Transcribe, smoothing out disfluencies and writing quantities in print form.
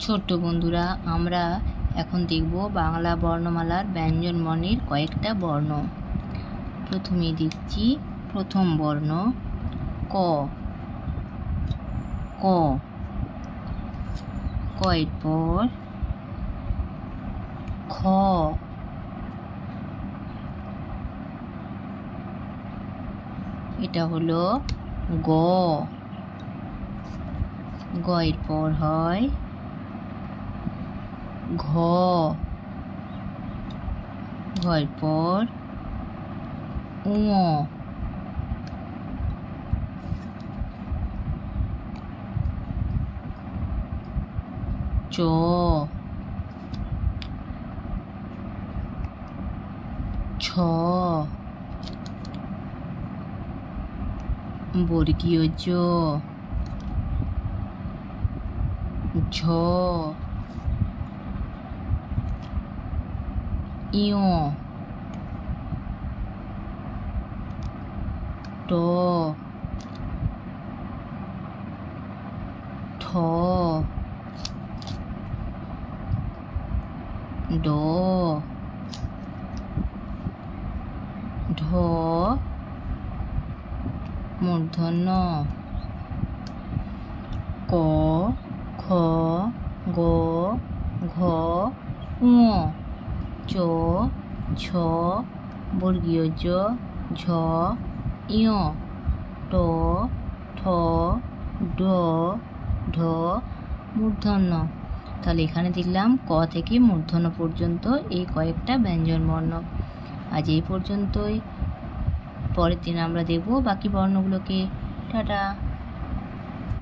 ছোট্ট বন্ধুরা, আমরা এখন দেখব বাংলা বর্ণমালার ব্যঞ্জনবর্ণের কয়েকটা বর্ণ। প্রথমে দেখছি প্রথম বর্ণ ক। ক কয়ের পর খ। এটা হলো গ। গয়ের পর হয় ঘ। ঘয়ের পর উ। চ। ছ। বর্গীয় জ। ঝ। ইয়। ট। ঠ। ড। ঢ মূর্ধন্য। ক, খ, গ, ঘ, ঙ। চ, ছ, বর্গীয় জ, ঝ, ইয়। ট, ঠ, ড, ঢ মূর্ধন্য। তাহলে এখানে দেখলাম ক থেকে মূর্ধন্য পর্যন্ত এই কয়েকটা ব্যঞ্জনবর্ণ। আজ এই পর্যন্তই। পরের দিন আমরা দেখব বাকি বর্ণগুলোকে। টাটা।